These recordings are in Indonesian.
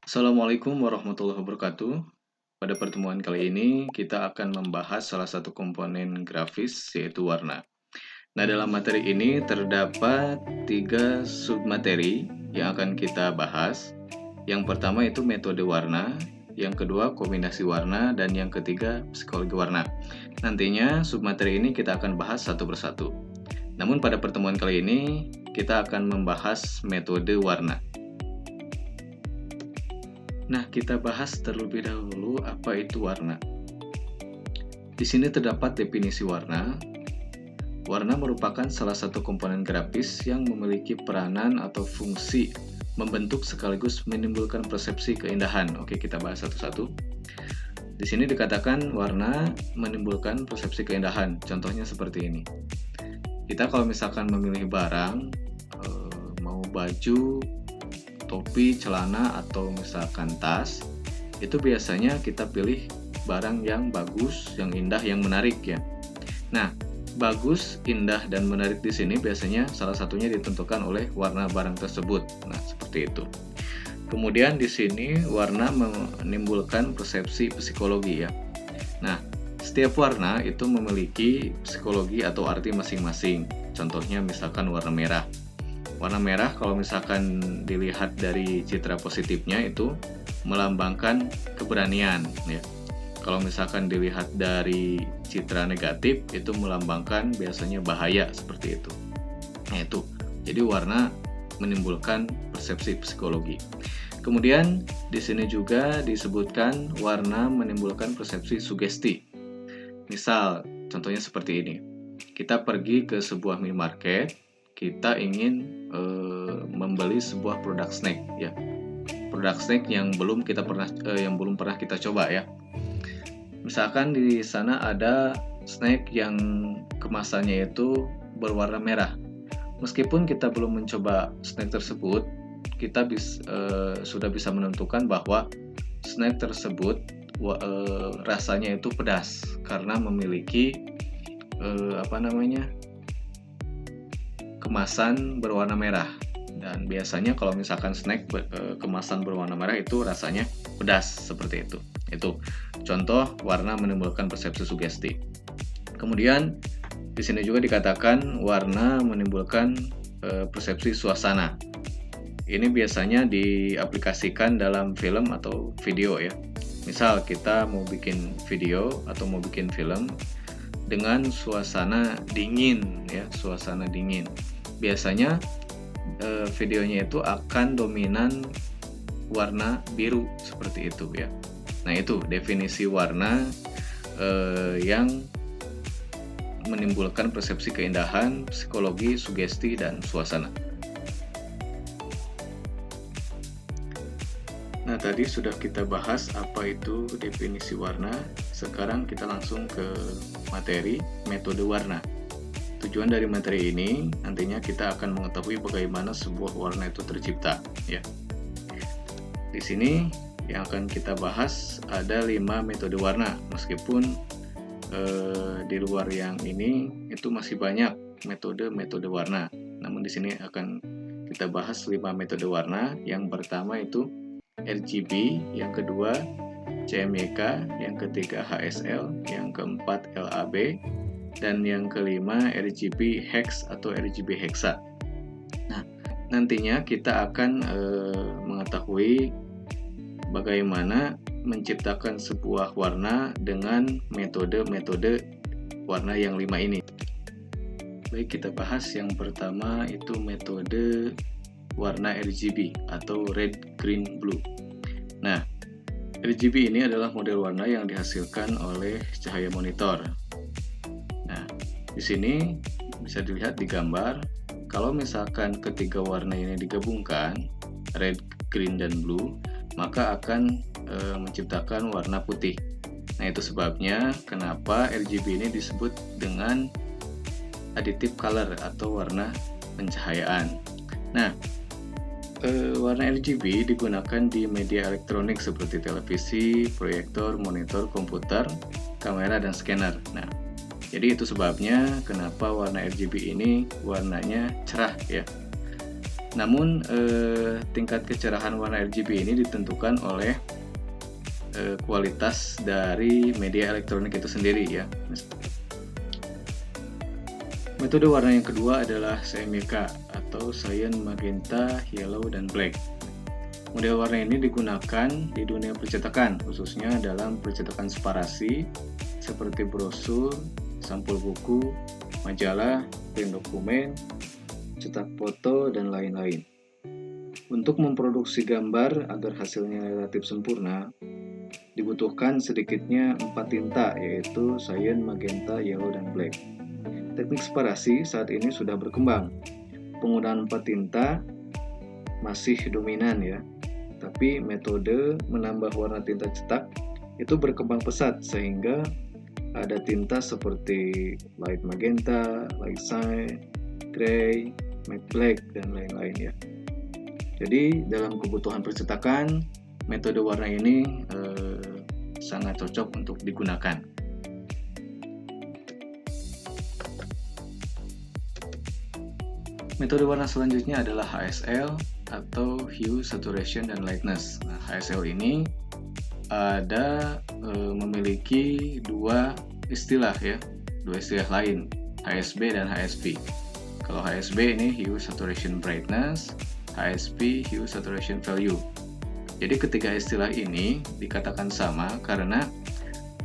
Assalamualaikum warahmatullahi wabarakatuh. Pada pertemuan kali ini, kita akan membahas salah satu komponen grafis, yaitu warna. Nah, dalam materi ini terdapat tiga submateri yang akan kita bahas. Yang pertama itu metode warna, yang kedua kombinasi warna, dan yang ketiga psikologi warna. Nantinya submateri ini kita akan bahas satu persatu. Namun pada pertemuan kali ini, kita akan membahas metode warna. Nah, kita bahas terlebih dahulu apa itu warna. Di sini terdapat definisi warna. Warna merupakan salah satu komponen grafis yang memiliki peranan atau fungsi membentuk sekaligus menimbulkan persepsi keindahan. Oke, kita bahas satu-satu. Di sini dikatakan warna menimbulkan persepsi keindahan. Contohnya seperti ini. Kita kalau misalkan memilih barang, mau baju, topi, celana, atau misalkan tas, itu biasanya kita pilih barang yang bagus, yang indah, yang menarik ya. Nah, bagus, indah, dan menarik di sini biasanya salah satunya ditentukan oleh warna barang tersebut. Nah, seperti itu. Kemudian di sini warna menimbulkan persepsi psikologi ya. Nah, setiap warna itu memiliki psikologi atau arti masing-masing. Contohnya misalkan warna merah. Warna merah kalau misalkan dilihat dari citra positifnya itu melambangkan keberanian ya. Kalau misalkan dilihat dari citra negatif itu melambangkan biasanya bahaya seperti itu. Nah itu. Jadi warna menimbulkan persepsi psikologi. Kemudian di sini juga disebutkan warna menimbulkan persepsi sugesti. Misal contohnya seperti ini. Kita pergi ke sebuah minimarket, kita ingin membeli sebuah produk snack ya, produk snack yang belum pernah kita coba ya. Misalkan di sana ada snack yang kemasannya itu berwarna merah. Meskipun kita belum mencoba snack tersebut, kita sudah bisa menentukan bahwa snack tersebut rasanya itu pedas karena memiliki kemasan berwarna merah. Dan biasanya kalau misalkan snack kemasan berwarna merah itu rasanya pedas seperti itu. Itu contoh warna menimbulkan persepsi sugesti. Kemudian di sini juga dikatakan warna menimbulkan persepsi suasana. Ini biasanya diaplikasikan dalam film atau video ya. Misal kita mau bikin video atau mau bikin film dengan suasana dingin ya, suasana dingin. Biasanya videonya itu akan dominan warna biru seperti itu ya. Nah itu definisi warna yang menimbulkan persepsi keindahan, psikologi, sugesti, dan suasana. Nah tadi sudah kita bahas apa itu definisi warna. Sekarang kita langsung ke materi metode warna. Tujuan dari materi ini nantinya kita akan mengetahui bagaimana sebuah warna itu tercipta ya. Di sini yang akan kita bahas ada 5 metode warna. Meskipun di luar yang ini itu masih banyak metode warna. Namun di sini akan kita bahas 5 metode warna. Yang pertama itu RGB, yang kedua CMYK, yang ketiga HSL, yang keempat LAB, dan yang kelima RGB hex atau RGB hexa. Nah, nantinya kita akan mengetahui bagaimana menciptakan sebuah warna dengan metode-metode warna yang 5 ini. Baik, kita bahas yang pertama itu metode warna RGB atau red, green, blue. Nah, RGB ini adalah model warna yang dihasilkan oleh cahaya monitor. Nah, di sini bisa dilihat di gambar, kalau misalkan ketiga warna ini digabungkan, red, green, dan blue, maka akan menciptakan warna putih. Nah, itu sebabnya kenapa RGB ini disebut dengan additive color atau warna pencahayaan. Nah, warna RGB digunakan di media elektronik seperti televisi, proyektor, monitor, komputer, kamera, dan scanner. Nah, jadi itu sebabnya kenapa warna RGB ini warnanya cerah ya. Namun tingkat kecerahan warna RGB ini ditentukan oleh kualitas dari media elektronik itu sendiri ya. Metode warna yang kedua adalah CMYK atau Cyan, Magenta, Yellow, dan Black. Model warna ini digunakan di dunia percetakan, khususnya dalam percetakan separasi seperti brosur, sampul buku, majalah, print dokumen, cetak foto, dan lain-lain. Untuk memproduksi gambar agar hasilnya relatif sempurna, dibutuhkan sedikitnya 4 tinta, yaitu Cyan, Magenta, Yellow, dan Black. Teknik separasi saat ini sudah berkembang. Penggunaan 4 tinta masih dominan ya, tapi metode menambah warna tinta cetak itu berkembang pesat sehingga ada tinta seperti light magenta, light cyan, gray, matte black, dan lain-lain ya. Jadi dalam kebutuhan percetakan, metode warna ini sangat cocok untuk digunakan. Metode warna selanjutnya adalah HSL atau Hue, Saturation, dan Lightness. Nah, HSL ini memiliki dua istilah ya, dua istilah lain, HSB dan HSP. Kalau HSB ini Hue, Saturation, Brightness, HSP Hue, Saturation, Value. Jadi ketiga istilah ini dikatakan sama karena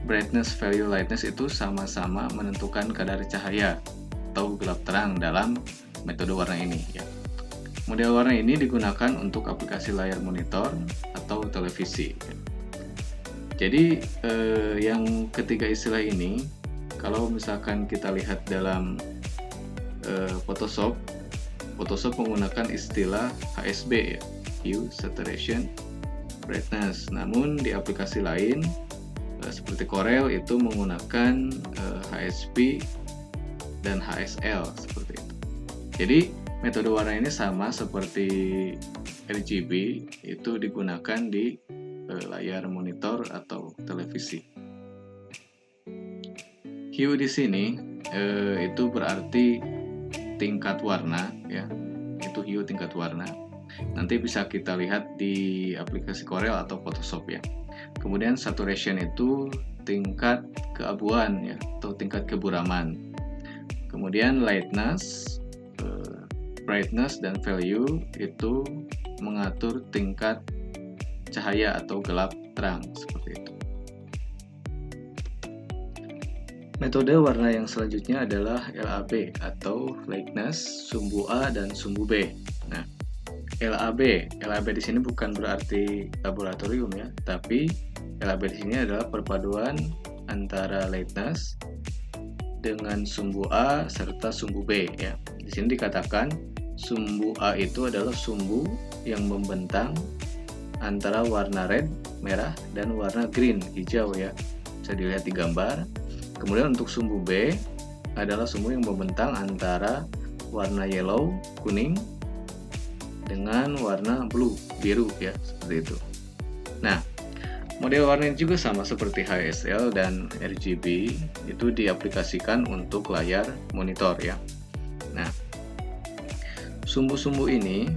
brightness, value, lightness itu sama-sama menentukan kadar cahaya atau gelap terang dalam metode warna ini ya. Model warna ini digunakan untuk aplikasi layar monitor atau televisi. Jadi yang ketiga istilah ini, kalau misalkan kita lihat dalam Photoshop menggunakan istilah HSB ya, Hue, Saturation, Brightness. Namun di aplikasi lain seperti Corel itu menggunakan HSP dan HSL seperti itu. Jadi metode warna ini sama seperti RGB, itu digunakan di layar monitor atau televisi. Hue di sini itu berarti tingkat warna ya, itu hue tingkat warna. Nanti bisa kita lihat di aplikasi Corel atau Photoshop ya. Kemudian saturation itu tingkat keabuan ya, atau tingkat keburaman. Kemudian lightness, brightness, dan value itu mengatur tingkat cahaya atau gelap terang seperti itu. Metode warna yang selanjutnya adalah LAB atau lightness, sumbu A, dan sumbu B. Nah, LAB di sini bukan berarti laboratorium ya, tapi LAB di sini adalah perpaduan antara lightness dengan sumbu A serta sumbu B ya. Di sini dikatakan sumbu A itu adalah sumbu yang membentang antara warna red, merah, dan warna green, hijau ya. Bisa dilihat di gambar. Kemudian untuk sumbu B adalah sumbu yang membentang antara warna yellow, kuning, dengan warna blue, biru ya, seperti itu. Nah, model warna ini juga sama seperti HSL dan RGB, itu diaplikasikan untuk layar monitor ya. Nah, sumbu-sumbu ini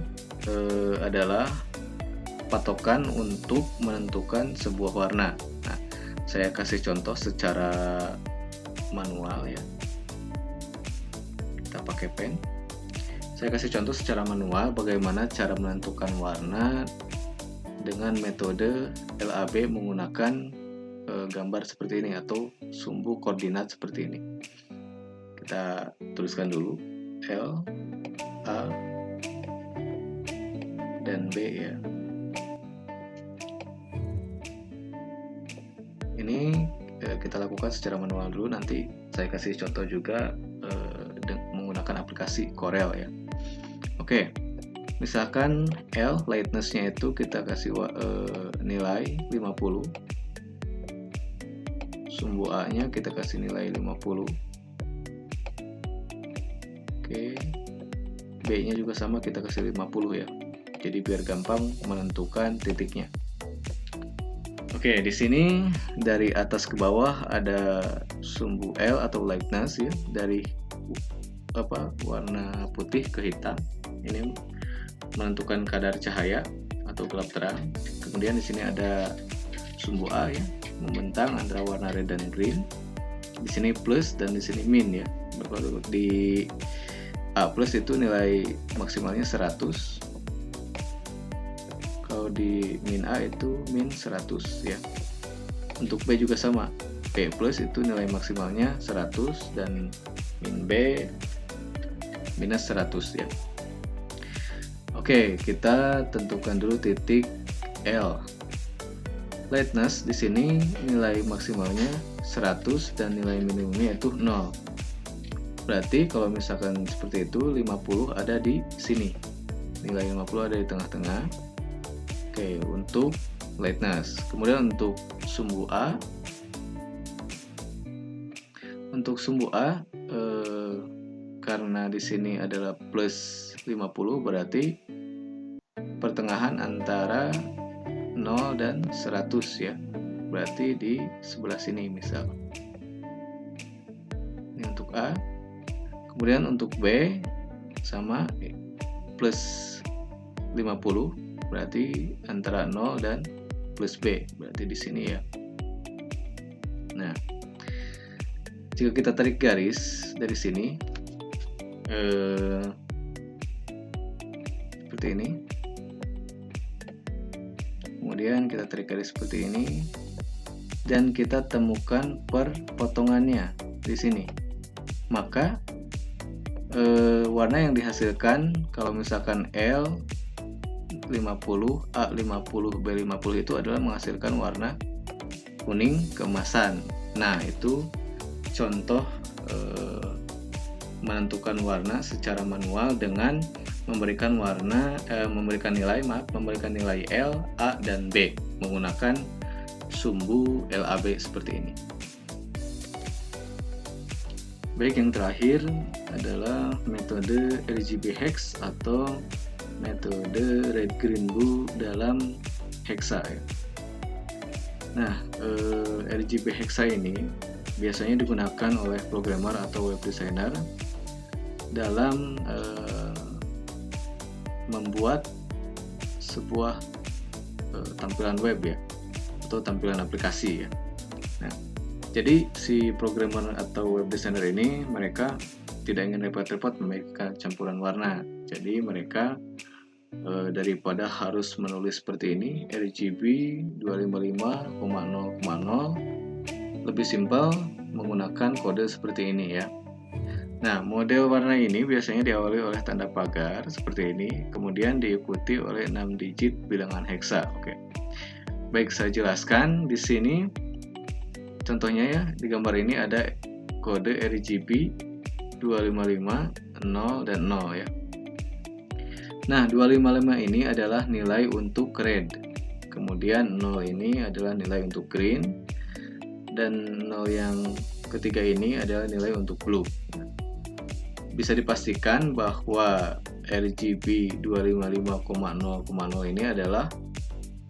adalah patokan untuk menentukan sebuah warna. Nah, saya kasih contoh secara manual ya. Kita pakai pen. Saya kasih contoh secara manual bagaimana cara menentukan warna dengan metode LAB menggunakan gambar seperti ini atau sumbu koordinat seperti ini. Kita tuliskan dulu L, A, dan B ya. Ini kita lakukan secara manual dulu, nanti saya kasih contoh juga menggunakan aplikasi Corel ya. Oke, misalkan L, lightness-nya itu kita kasih nilai 50, sumbu A-nya kita kasih nilai 50. Oke, B-nya juga sama, kita kasih 50 ya. Jadi biar gampang menentukan titiknya. Oke, di sini dari atas ke bawah ada sumbu L atau lightness ya, dari warna putih ke hitam. Ini menentukan kadar cahaya atau gelap terang. Kemudian di sini ada sumbu A ya, membentang antara warna red dan green. Di sini plus dan di sini min ya. Kalau di A plus itu nilai maksimalnya 100. Kalau di min A itu min 100 ya. Untuk B juga sama. B plus itu nilai maksimalnya 100 dan min B minus 100 ya. Oke, kita tentukan dulu titik L. Lightness di sini nilai maksimalnya 100 dan nilai minimumnya itu 0. Berarti kalau misalkan seperti itu 50 ada di sini. Nilai 50 ada di tengah-tengah. Oke, untuk lightness. Kemudian untuk sumbu A. Untuk sumbu A karena di sini adalah plus 50 berarti pertengahan antara 0 dan 100 ya. Berarti di sebelah sini misal. Ini untuk A. Kemudian untuk B sama plus 50 berarti antara 0 dan plus B. Berarti di sini ya. Nah, jika kita tarik garis dari sini seperti ini. Kemudian kita tarik garis seperti ini dan kita temukan perpotongannya di sini. Maka warna yang dihasilkan kalau misalkan L 50, A 50, B 50 itu adalah menghasilkan warna kuning keemasan. Nah, itu contoh menentukan warna secara manual dengan memberikan nilai L, A, dan B menggunakan sumbu LAB seperti ini. Baik, yang terakhir adalah metode RGB hex atau metode red green blue dalam hexa ya. Nah, RGB hexa ini biasanya digunakan oleh programmer atau web designer dalam membuat sebuah tampilan web ya, atau tampilan aplikasi ya. Nah, jadi si programmer atau web designer ini mereka tidak ingin repot-repot memikirkan campuran warna. Jadi mereka daripada harus menulis seperti ini RGB 255,0,0, lebih simpel menggunakan kode seperti ini ya. Nah, model warna ini biasanya diawali oleh tanda pagar seperti ini, kemudian diikuti oleh 6 digit bilangan heksa. Oke. Baik, saya jelaskan di sini. Contohnya ya, di gambar ini ada kode RGB 255, 0 dan 0 ya. Nah, 255 ini adalah nilai untuk red. Kemudian 0 ini adalah nilai untuk green dan 0 yang ketiga ini adalah nilai untuk blue. Bisa dipastikan bahwa RGB 255,0,0 ini adalah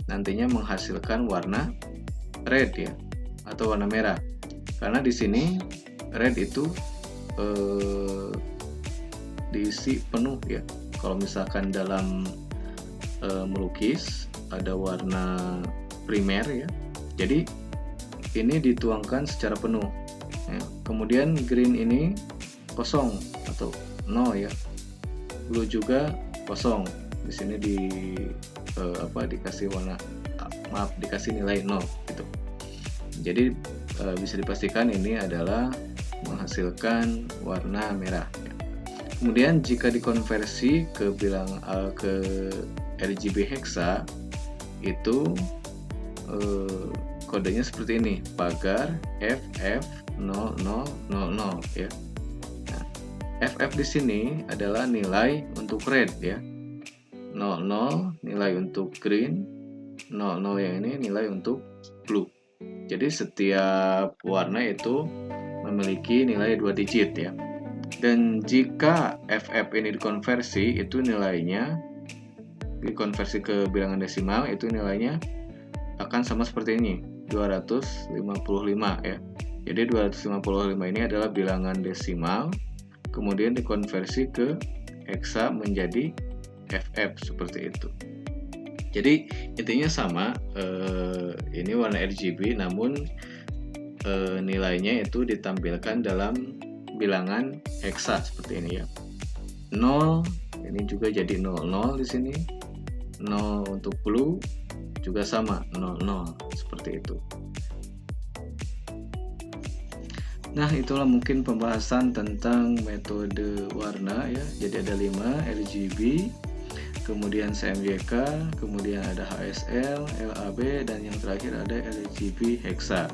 nantinya menghasilkan warna red ya, atau warna merah. Karena di sini red itu diisi penuh ya. Kalau misalkan dalam melukis ada warna primer ya, jadi ini dituangkan secara penuh ya. Kemudian green ini kosong atau 0 ya, blue juga kosong. Di sini dikasih warna, dikasih nilai 0 gitu. Jadi bisa dipastikan ini adalah menghasilkan warna merah ya. Kemudian jika dikonversi ke RGB hexa itu kodenya seperti ini, pagar FF0000 ya. Nah, FF di sini adalah nilai untuk red ya. 00 nilai untuk green, 00 yang ini nilai untuk blue. Jadi setiap warna itu memiliki nilai 2 digit ya. Dan jika FF ini dikonversi, itu nilainya dikonversi ke bilangan desimal, itu nilainya akan sama seperti ini, 255 ya. Jadi 255 ini adalah bilangan desimal, kemudian dikonversi ke heksa menjadi FF seperti itu. Jadi intinya sama, ini warna RGB namun nilainya itu ditampilkan dalam bilangan heksa seperti ini ya. 0 ini juga jadi 00 di sini. 0 untuk blue juga sama 00 seperti itu. Nah, itulah mungkin pembahasan tentang metode warna ya. Jadi ada 5 RGB, kemudian CMYK, kemudian ada HSL, LAB, dan yang terakhir ada RGB hexa.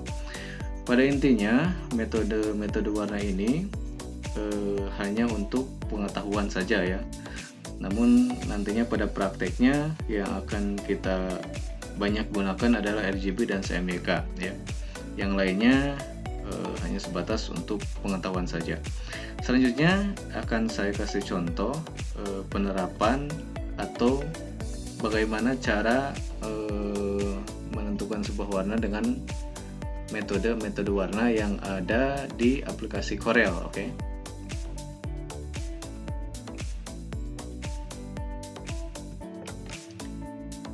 Pada intinya metode warna ini hanya untuk pengetahuan saja ya. Namun nantinya pada prakteknya yang akan kita banyak gunakan adalah RGB dan CMYK ya. Yang lainnya hanya sebatas untuk pengetahuan saja. Selanjutnya akan saya kasih contoh penerapan atau bagaimana cara menentukan sebuah warna dengan metode warna yang ada di aplikasi Corel, oke?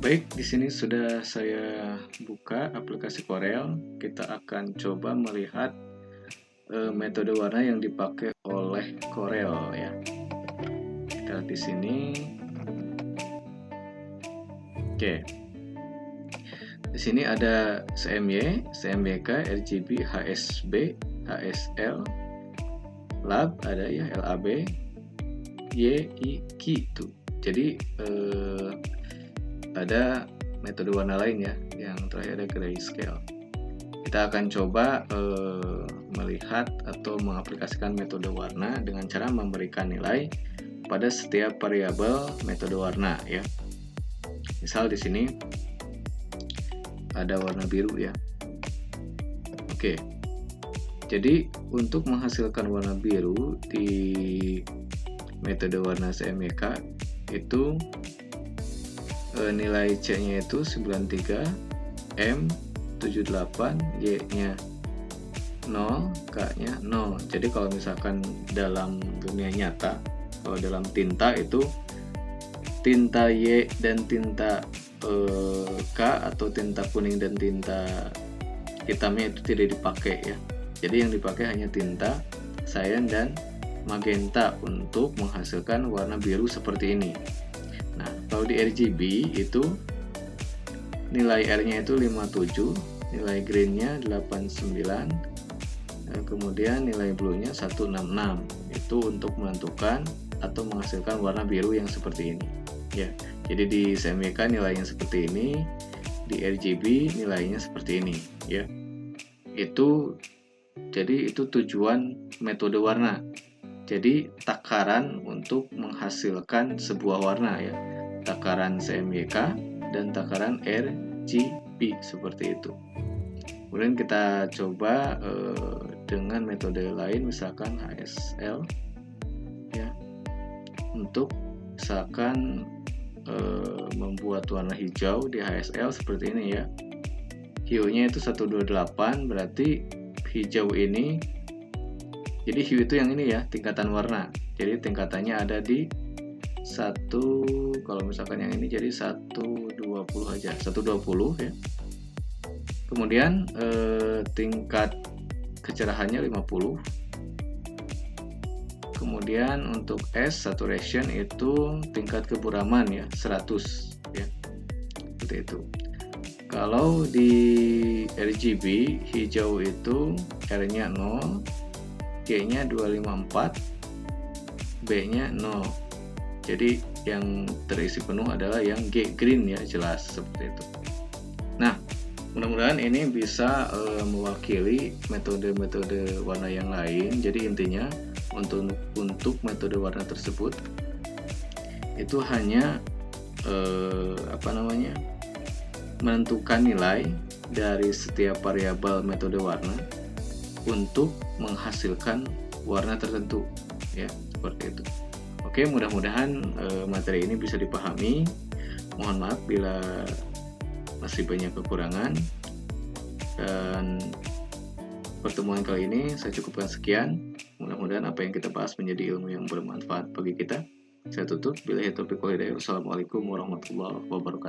Baik, di sini sudah saya buka aplikasi Corel. Kita akan coba melihat metode warna yang dipakai oleh Corel ya. Kita lihat di sini. Oke. Di sini ada CMY, CMYK, RGB, HSB, HSL, LAB ada ya, LAB, YIK itu. Jadi ada metode warna lain ya, yang terakhir ada grayscale. Kita akan coba melihat atau mengaplikasikan metode warna dengan cara memberikan nilai pada setiap variabel metode warna ya. Misal di sini ada warna biru ya. Oke. Jadi untuk menghasilkan warna biru di metode warna CMYK itu nilai C-nya itu 93, M 78, Y-nya 0, K-nya 0. Jadi kalau misalkan dalam dunia nyata, kalau dalam tinta itu tinta Y dan tinta K atau tinta kuning dan tinta hitamnya itu tidak dipakai ya. Jadi yang dipakai hanya tinta cyan dan magenta untuk menghasilkan warna biru seperti ini. Nah, kalau di RGB itu nilai R-nya itu 57, nilai green-nya 89, kemudian nilai blue-nya 166. Itu untuk menentukan atau menghasilkan warna biru yang seperti ini. Ya, jadi di CMYK nilainya seperti ini, di RGB nilainya seperti ini. Ya, jadi itu tujuan metode warna. Jadi takaran untuk menghasilkan sebuah warna ya, takaran CMYK dan takaran RGB seperti itu. Kemudian kita coba dengan metode lain, misalkan HSL ya, untuk misalkan membuat warna hijau di HSL seperti ini ya. Hue-nya itu 128, berarti hijau ini, jadi hue itu yang ini ya, tingkatan warna. Jadi tingkatannya ada di 1, kalau misalkan yang ini jadi 120 aja, 120 ya. Kemudian tingkat kecerahannya 50. Kemudian untuk S saturation itu tingkat keburaman ya 100 ya. Seperti itu. Kalau di RGB hijau itu R-nya 0, G-nya 254, B-nya 0. Jadi yang terisi penuh adalah yang G green ya, jelas seperti itu. Nah, mudah-mudahan ini bisa mewakili metode-metode warna yang lain. Jadi intinya untuk metode warna tersebut itu hanya menentukan nilai dari setiap variabel metode warna untuk menghasilkan warna tertentu ya, seperti itu. Oke, mudah-mudahan materi ini bisa dipahami. Mohon maaf bila masih banyak kekurangan, dan pertemuan kali ini saya cukupkan sekian. Mudah-mudahan apa yang kita bahas menjadi ilmu yang bermanfaat bagi kita. Saya tutup. Billahi taufiq wal hidayah. Wassalamualaikum warahmatullahi wabarakatuh.